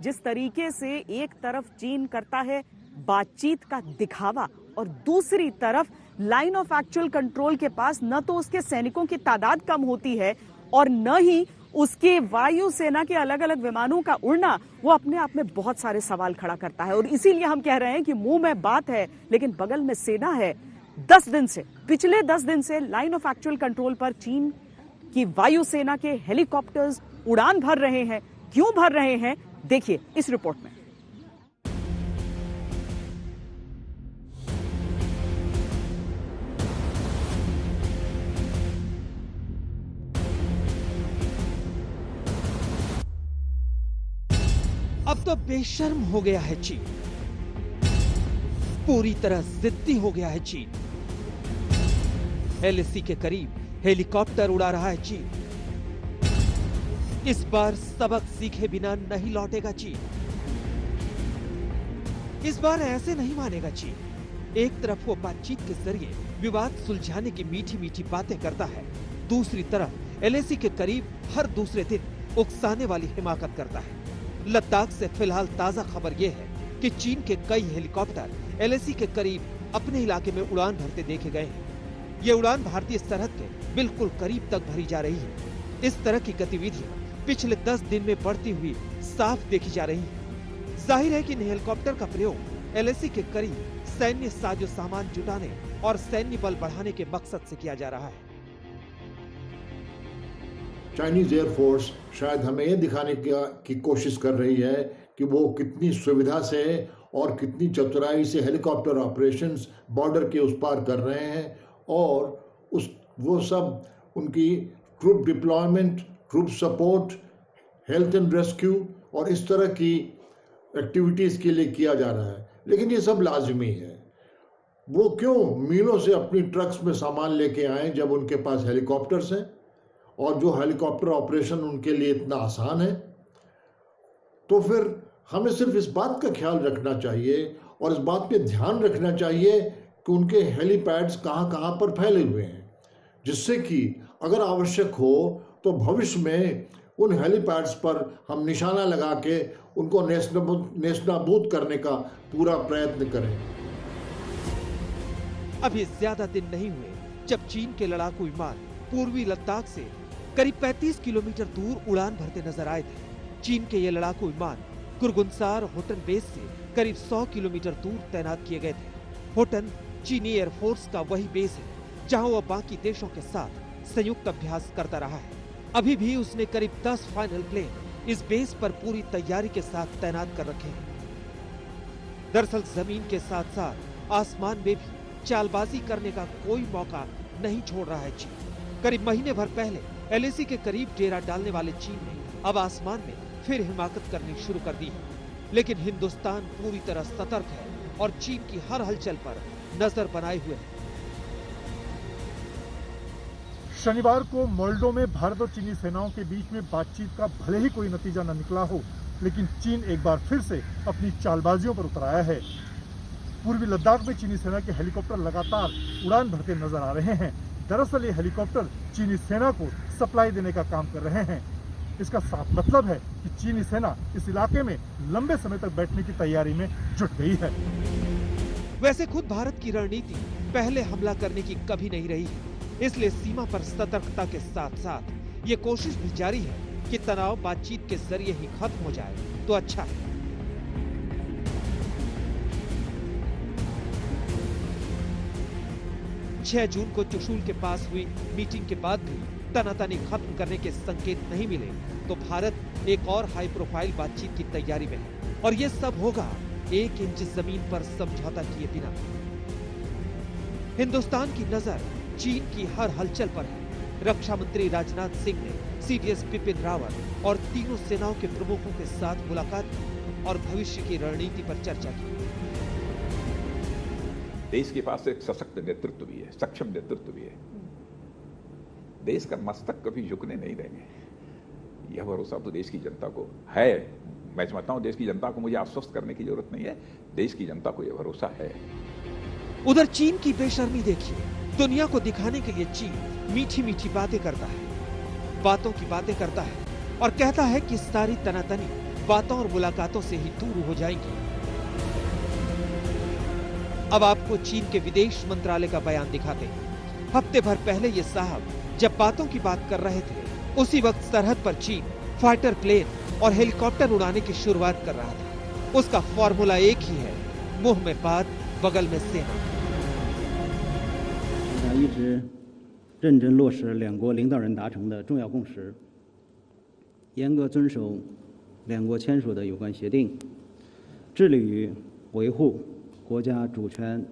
जिस तरीके से एक तरफ चीन करता है बातचीत का दिखावा और दूसरी तरफ लाइन ऑफ एक्चुअल कंट्रोल के पास न तो उसके सैनिकों की तादाद कम होती है और न ही उसके वायुसेना के अलग अलग विमानों का उड़ना, वो अपने आप में बहुत सारे सवाल खड़ा करता है। और इसीलिए हम कह रहे हैं कि मुंह में बात है लेकिन बगल में सेना है। 10 दिन से, पिछले 10 दिन से लाइन ऑफ एक्चुअल कंट्रोल पर चीन की वायुसेना के हेलीकॉप्टर्स उड़ान भर रहे हैं। क्यों भर रहे हैं, देखिए इस रिपोर्ट में। अब तो बेशर्म हो गया है चीन, पूरी तरह जिद्दी हो गया है चीन। एलएसी के करीब हेलीकॉप्टर उड़ा रहा है चीन। इस बार सबक सीखे बिना नहीं लौटेगा चीन। इस बार ऐसे नहीं मानेगा चीन। एक तरफ वो बातचीत के जरिए विवाद सुलझाने की मीठी मीठी बातें करता है, दूसरी तरफ एलएसी के करीब हर दूसरे दिन उकसाने वाली हिमाकत करता है। लद्दाख से फिलहाल ताजा खबर यह है कि चीन के कई हेलीकॉप्टर एलएसी के करीब अपने इलाके में उड़ान भरते देखे गए हैं। ये उड़ान भारतीय सरहद के बिल्कुल करीब तक भरी जा रही है। इस तरह की गतिविधियां पिछले 10 दिन में बढ़ती हुई साफ देखी जा रही है। जाहिर है कि इन हेलीकॉप्टर का प्रयोग एलएसी के करीब सैन्य साजो सामान जुटाने और सैन्य बल बढ़ाने के मकसद से किया जा रहा है। चाइनीज एयरफोर्स शायद हमें यह दिखाने की कोशिश कर रही है कि वो कितनी सुविधा से और कितनी चतुराई से हेलीकॉप्टर ऑपरेशंस बॉर्डर के उस पार कर रहे हैं, और वो सब उनकी troop deployment, troop support, health and rescue और इस तरह की एक्टिविटीज़ के लिए किया जा रहा है। लेकिन ये सब लाजमी है। वो क्यों मीलों से अपनी ट्रक्स में सामान लेके आए जब उनके पास हेलीकॉप्टर्स हैं और जो हेलीकॉप्टर ऑपरेशन उनके लिए इतना आसान है? तो फिर हमें सिर्फ इस बात का ख्याल रखना चाहिए और इस बात पे ध्यान रखना चाहिए कि उनके हेलीपैड्स कहाँ कहाँ पर फैले हुए हैं, जिससे कि अगर आवश्यक हो तो भविष्य में उन हेलीपैड्स पर हम निशाना लगा के उनको नेस्तनाबूद करने का पूरा प्रयत्न करें। अभी ज्यादा दिन नहीं हुए जब चीन के लड़ाकू विमान पूर्वी लद्दाख से करीब 35 किलोमीटर दूर उड़ान भरते नजर आए थे। चीन के ये लड़ाकू विमान कुरगुनसार होटन बेस से करीब 100 किलोमीटर दूर तैनात किए गए थे। होटन चीनी एयरफोर्स का वही बेस है जहां वह बाकी देशों के साथ संयुक्त अभ्यास करता रहा है। अभी भी उसने करीब 10 फाइनल प्लेन इस बेस पर पूरी तैयारी के साथ तैनात कर रखे हैं। दरअसल जमीन के साथ साथ आसमान में भी चालबाजी करने का कोई मौका नहीं छोड़ रहा है चीन। करीब महीने भर पहले एलएसी के करीब डेरा डालने वाले चीन ने अब आसमान में फिर हिमाकत करनी शुरू कर दी है। लेकिन हिंदुस्तान पूरी तरह सतर्क है और चीन की हर हलचल पर नजर बनाए हुए है। शनिवार को मोल्डो में भारत और चीनी सेनाओं के बीच में बातचीत का भले ही कोई नतीजा न निकला हो, लेकिन चीन एक बार फिर से अपनी चालबाजियों पर उतर आया है। पूर्वी लद्दाख में चीनी सेना के हेलीकॉप्टर लगातार उड़ान भरते नजर आ रहे हैं। दरअसल ये हेलीकॉप्टर चीनी सेना को सप्लाई देने का काम कर रहे हैं। इसका साफ मतलब है कि चीनी सेना इस इलाके में लंबे समय तक बैठने की तैयारी में जुट गई है। वैसे खुद भारत की रणनीति पहले हमला करने की कभी नहीं रही है, इसलिए सीमा पर सतर्कता के साथ साथ ये कोशिश भी जारी है कि तनाव बातचीत के जरिए ही खत्म हो जाए तो अच्छा है। छह जून को चुशूल के पास हुई मीटिंग के बाद भी तनातनी खत्म करने के संकेत नहीं मिले तो भारत एक और हाई प्रोफाइल बातचीत की तैयारी में है, और ये सब होगा 1 इंच जमीन पर समझौता किए बिना। हिंदुस्तान की नजर चीन की हर हलचल पर है। रक्षा मंत्री राजनाथ सिंह ने सीडीएस बिपिन रावत और तीनों सेनाओं के प्रमुखों के साथ मुलाकात की और भविष्य की रणनीति पर चर्चा की। देश के पास एक सशक्त नेतृत्व भी है, सक्षम नेतृत्व भी है। देश का मस्तक कभी झुकने नहीं देंगे। यह भरोसा तो देश की जनता को है। मैं समझता हूं देश की जनता को मुझे आश्वस्त करने की जरूरत नहीं है, देश की जनता को यह भरोसा है। उधर चीन की बेशर्मी देखिए। दुनिया को दिखाने के लिए चीन मीठी मीठी बातें करता है, बातों की बातें करता है और कहता है कि सारी तनातनी बातों और मुलाकातों से ही दूर हो जाएंगी। अब आपको चीन के विदेश मंत्रालय का बयान दिखाते हैं। हफ्ते भर पहले ये साहब जब बातों की बात कर रहे थे, उसी वक्त सरहद पर चीन फाइटर प्लेन और हेलीकॉप्टर उड़ाने की शुरुआत कर रहा था। उसका फॉर्मूला एक ही है, मुंह में बात, बगल में सेना। 一直认真落实两国领导人达成的重要共识，严格遵守两国签署的有关协定，致力于维护国家主权、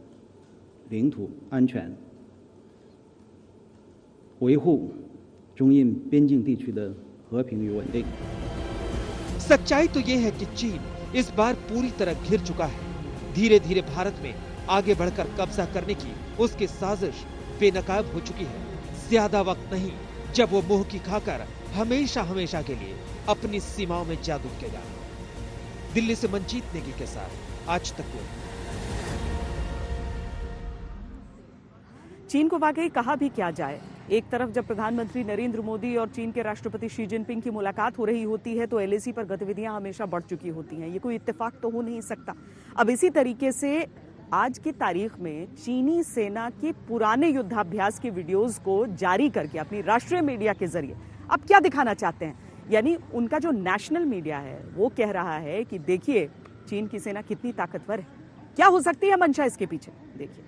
领土安全，维护中印边境地区的和平与稳定。 सच्चाई तो ये है कि चीन इस बार पूरी तरह घिर चुका है। धीरे धीरे भारत में आगे बढ़कर कब्जा करने की उसकी साजिश बेनकाब हो चुकी है। ज्यादा वक्त नहीं जब वो मुंह की खाकर हमेशा हमेशा के लिए अपनी सीमाओं में जा डूबेगा। दिल्ली से मंजीत नेगी के साथ आज तक को। चीन को वाकई कहा भी क्या जाए। एक तरफ जब प्रधानमंत्री नरेंद्र मोदी और चीन के राष्ट्रपति शी जिनपिंग की मुलाकात हो रही होती है तो एलएसी पर गतिविधियां हमेशा बढ़ चुकी होती हैं। ये कोई इत्तेफाक तो हो नहीं सकता। अब इसी तरीके से आज की तारीख में चीनी सेना के पुराने युद्धाभ्यास के वीडियोस को जारी करके अपनी राष्ट्रीय मीडिया के जरिए अब क्या दिखाना चाहते हैं, यानी उनका जो नेशनल मीडिया है वो कह रहा है कि देखिए चीन की सेना कितनी ताकतवर है। क्या हो सकती है मंशा इसके पीछे, देखिए।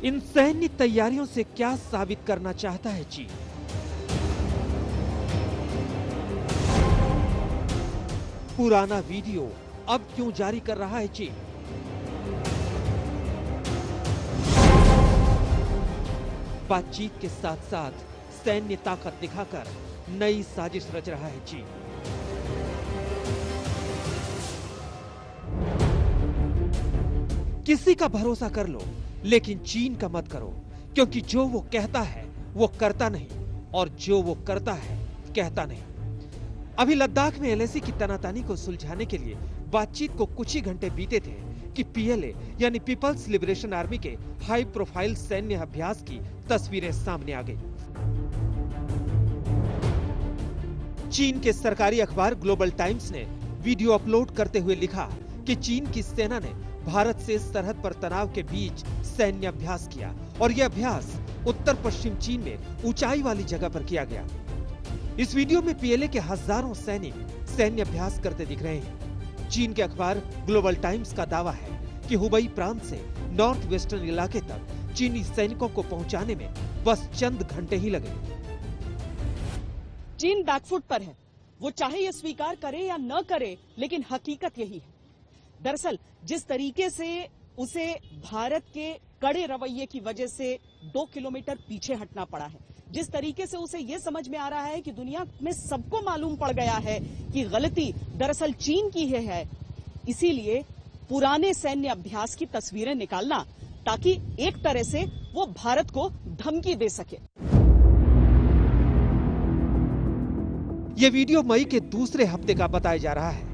इन सैन्य तैयारियों से क्या साबित करना चाहता है चीन? पुराना वीडियो अब क्यों जारी कर रहा है चीन? बातचीत के साथ साथ सैन्य ताकत दिखाकर नई साजिश रच रहा है चीन। किसी का भरोसा कर लो, लेकिन चीन का मत करो, क्योंकि जो वो कहता है वो करता नहीं, और जो वो करता है कहता नहीं। अभी लद्दाख में एलएसी की तनातनी को सुलझाने के लिए बातचीत को कुछ ही घंटे बीते थे कि पीएलए यानी पीपल्स लिबरेशन आर्मी के हाई प्रोफाइल सैन्य अभ्यास की तस्वीरें सामने आ गई। चीन के सरकारी अखबार ग्लोबल टाइम्स ने वीडियो अपलोड करते हुए लिखा कि चीन की सेना ने भारत से सरहद पर तनाव के बीच सैन्य अभ्यास किया और यह अभ्यास उत्तर पश्चिम चीन में ऊंचाई वाली जगह पर किया गया। इस वीडियो में पीएलए के हजारों सैनिक सैन्य अभ्यास करते दिख रहे हैं। चीन के अखबार ग्लोबल टाइम्स का दावा है कि हुबई प्रांत से नॉर्थ वेस्टर्न इलाके तक चीनी सैनिकों को पहुंचाने में बस चंद घंटे ही लगे। चीन बैकफुट पर है, वो चाहे ये स्वीकार करे या न करे, लेकिन हकीकत यही है। दरअसल जिस तरीके से उसे भारत के कड़े रवैये की वजह से 2 किलोमीटर पीछे हटना पड़ा है, जिस तरीके से उसे यह समझ में आ रहा है कि दुनिया में सबको मालूम पड़ गया है कि गलती दरअसल चीन की है, इसीलिए पुराने सैन्य अभ्यास की तस्वीरें निकालना ताकि एक तरह से वो भारत को धमकी दे सके। ये वीडियो मई के दूसरे हफ्ते का बताया जा रहा है।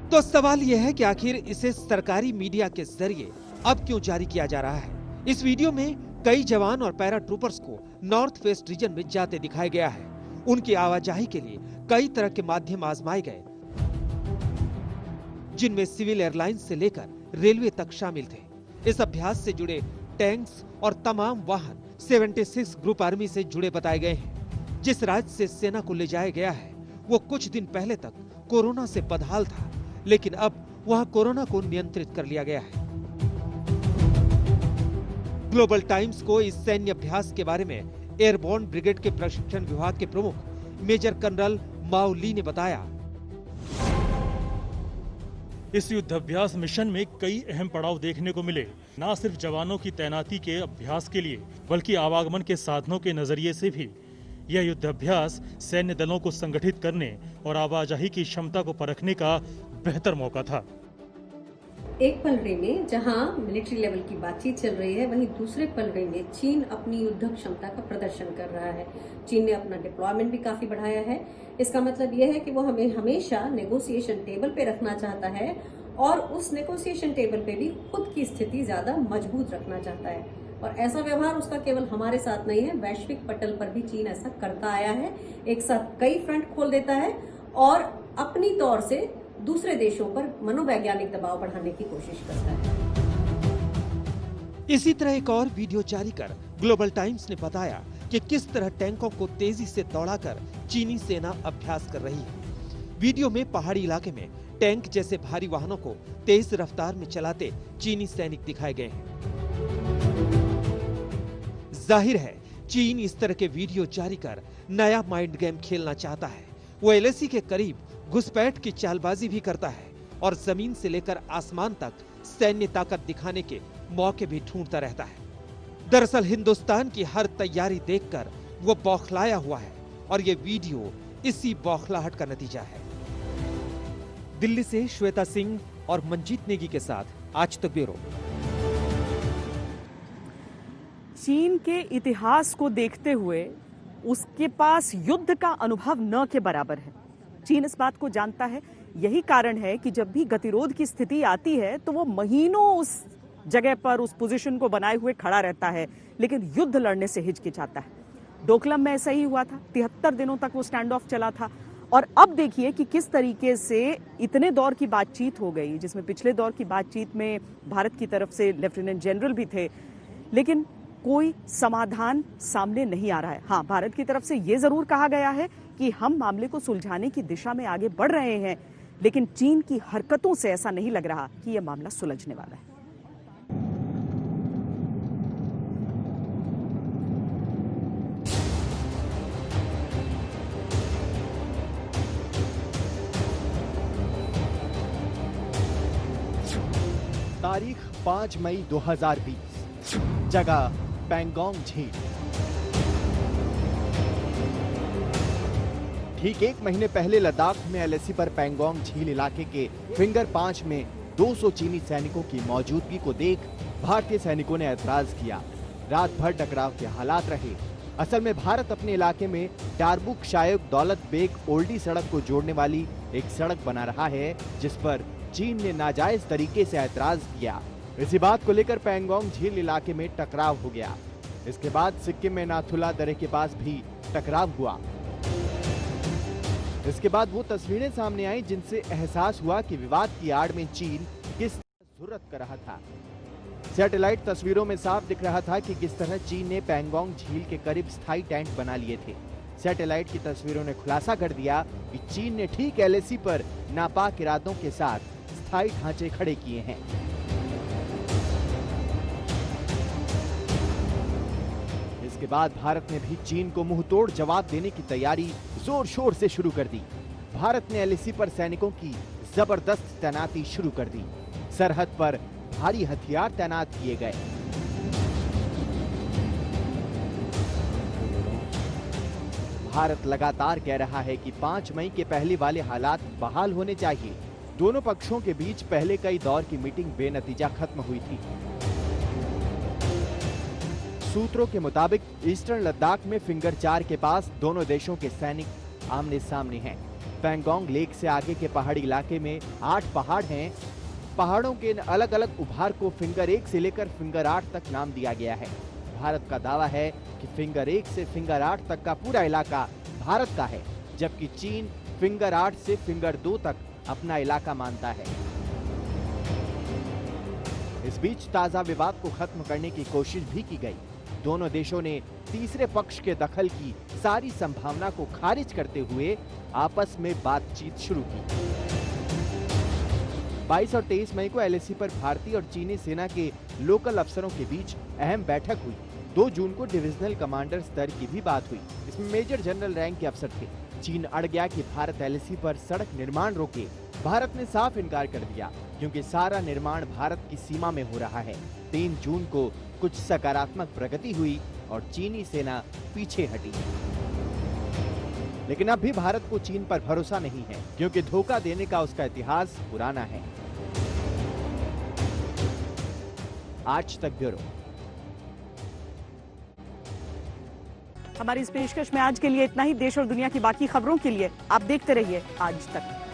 तो सवाल यह है कि आखिर इसे सरकारी मीडिया के जरिए अब क्यों जारी किया जा रहा है? इस वीडियो में कई जवान और पैरा ट्रूपर्स को नॉर्थ वेस्ट रीजन में जाते दिखाया गया है। उनकी आवाजाही के लिए कई तरह के माध्यम आजमाए गए, जिनमें सिविल एयरलाइंस से लेकर रेलवे तक शामिल थे। इस अभ्यास से जुड़े टैंक्स और तमाम वाहन 76 ग्रुप आर्मी से जुड़े बताए गए हैं। जिस राज्य से सेना को ले जाया गया है वो कुछ दिन पहले तक कोरोना से बदहाल था, लेकिन अब वहां कोरोना को नियंत्रित कर लिया गया है। ग्लोबल टाइम्स को इस सैन्य अभ्यास के बारे में एयरबोर्न ब्रिगेड के प्रशिक्षण विभाग के प्रमुख मेजर कर्नल माओ ली ने बताया। इस युद्धाभ्यास मिशन में कई अहम पड़ाव देखने को मिले। न सिर्फ जवानों की तैनाती के अभ्यास के लिए, बल्कि आवागमन के साधनों के नजरिए से भी यह युद्धाभ्यास सैन्य दलों को संगठित करने और आवाजाही की क्षमता को परखने का बेहतर मौका था। एक पलड़े में जहां मिलिट्री लेवल की बातचीत चल रही है, वहीं दूसरे पलड़े में चीन अपनी युद्ध क्षमता का प्रदर्शन कर रहा है। चीन ने अपना डिप्लॉयमेंट भी काफी बढ़ाया है। इसका मतलब यह है कि वो हमें हमेशा नेगोशिएशन टेबल पे रखना चाहता है और उस नेगोशिएशन टेबल पे भी खुद की स्थिति ज्यादा मजबूत रखना चाहता है। और ऐसा व्यवहार उसका केवल हमारे साथ नहीं है, वैश्विक पटल पर भी चीन ऐसा करता आया है। एक साथ कई फ्रंट खोल देता है और अपनी तौर से दूसरे देशों पर मनोवैज्ञानिक दबाव बढ़ाने की कोशिश करता है। इसी तरह एक और वीडियो जारी कर ग्लोबल टाइम्स ने बताया कि किस तरह टैंकों को तेजी से दौड़ाकर चीनी सेना अभ्यास कर रही है। वीडियो में पहाड़ी इलाके में टैंक जैसे भारी वाहनों को तेज रफ्तार में चलाते चीनी सैनिक दिखाए गए हैं। जाहिर है चीन इस तरह के वीडियो जारी कर नया माइंड गेम खेलना चाहता है। वो एलएसी के करीब घुसपैठ की चालबाजी भी करता है और जमीन से लेकर आसमान तक सैन्य ताकत दिखाने के मौके भी ढूंढता रहता है। दरअसल हिंदुस्तान की हर तैयारी देखकर वो बौखलाया हुआ है और ये वीडियो इसी बौखलाहट का नतीजा है। दिल्ली से श्वेता सिंह और मंजीत नेगी के साथ आज तक ब्यूरो। चीन के इतिहास को देखते हुए उसके पास युद्ध का अनुभव न के बराबर है। चीन इस बात को जानता है। यही कारण है कि जब भी गतिरोध की स्थिति आती है तो वो महीनों उस जगह पर, उस पोजीशन को बनाए हुए खड़ा रहता है, लेकिन युद्ध लड़ने से हिचकिचाता है। डोकलम में ऐसा ही हुआ था। 73 दिनों तक वो स्टैंड ऑफ चला था। और अब देखिए कि किस तरीके से इतने दौर की बातचीत हो गई, जिसमें पिछले दौर की बातचीत में भारत की तरफ से लेफ्टिनेंट जनरल भी थे, लेकिन कोई समाधान सामने नहीं आ रहा है। हाँ, भारत की तरफ से ये जरूर कहा गया है कि हम मामले को सुलझाने की दिशा में आगे बढ़ रहे हैं, लेकिन चीन की हरकतों से ऐसा नहीं लग रहा कि यह मामला सुलझने वाला है। तारीख 5 मई 2020, जगह पैंगोंग झील। ठीक एक महीने पहले लद्दाख में एलएसी पर पैंगोंग झील इलाके के फिंगर 5 में 200 चीनी सैनिकों की मौजूदगी को देख भारतीय सैनिकों ने ऐतराज किया। रात भर टकराव के हालात रहे। असल में भारत अपने इलाके में डारबुक शायोग दौलत बेग ओल्डी सड़क को जोड़ने वाली एक सड़क बना रहा है, जिस पर चीन ने नाजायज तरीके से ऐतराज किया। इसी बात को लेकर पैंगोंग झील इलाके में टकराव हो गया। इसके बाद सिक्किम में नाथुला दर्रे के पास भी टकराव हुआ। इसके बाद वो तस्वीरें सामने आई जिनसे एहसास हुआ कि विवाद की आड़ में चीन किस जरूरत कर रहा था। सैटेलाइट तस्वीरों में साफ दिख रहा था कि किस तरह चीन ने पैंगोंग झील के करीब स्थायी टैंक बना लिए थे। सैटेलाइट की तस्वीरों ने खुलासा कर दिया कि चीन ने ठीक एलएसी पर नापाक इरादों के साथ स्थायी ढांचे खड़े किए हैं। इसके बाद भारत ने भी चीन को मुंहतोड़ जवाब देने की तैयारी जोर शोर से शुरू कर दी। भारत ने एलएसी पर सैनिकों की जबरदस्त तैनाती शुरू कर दी। सरहद पर भारी हथियार तैनात किए गए। भारत लगातार कह रहा है कि 5 मई के पहले वाले हालात बहाल होने चाहिए। दोनों पक्षों के बीच पहले कई दौर की मीटिंग बेनतीजा खत्म हुई थी। सूत्रों के मुताबिक ईस्टर्न लद्दाख में फिंगर 4 के पास दोनों देशों के सैनिक आमने सामने हैं। पैंगोंग लेक से आगे के पहाड़ी इलाके में 8 पहाड़ हैं। पहाड़ों के अलग अलग उभार को फिंगर 1 से लेकर फिंगर 8 तक नाम दिया गया है। भारत का दावा है कि फिंगर 1 से फिंगर 8 तक का पूरा इलाका भारत का है, जबकि चीन फिंगर 8 से फिंगर 2 तक अपना इलाका मानता है। इस बीच ताजा विवाद को खत्म करने की कोशिश भी की गई। दोनों देशों ने तीसरे पक्ष के दखल की सारी संभावना को खारिज करते हुए आपस में बातचीत शुरू की। 22 और 23 मई को एलएसी पर भारतीय और चीनी सेना के लोकल अफसरों के बीच अहम बैठक हुई। 2 जून को डिविजनल कमांडर स्तर की भी बात हुई। इसमें मेजर जनरल रैंक के अफसर थे। चीन अड़ गया कि भारत एलएसी पर सड़क निर्माण रोके। भारत ने साफ इनकार कर दिया, क्योंकि सारा निर्माण भारत की सीमा में हो रहा है। 3 जून को कुछ सकारात्मक प्रगति हुई और चीनी सेना पीछे हटी। लेकिन अब भी भारत को चीन पर भरोसा नहीं है, क्योंकि धोखा देने का उसका इतिहास पुराना है। आज तक ब्यूरो। हमारी इस पेशकश में आज के लिए इतना ही। देश और दुनिया की बाकी खबरों के लिए आप देखते रहिए आज तक।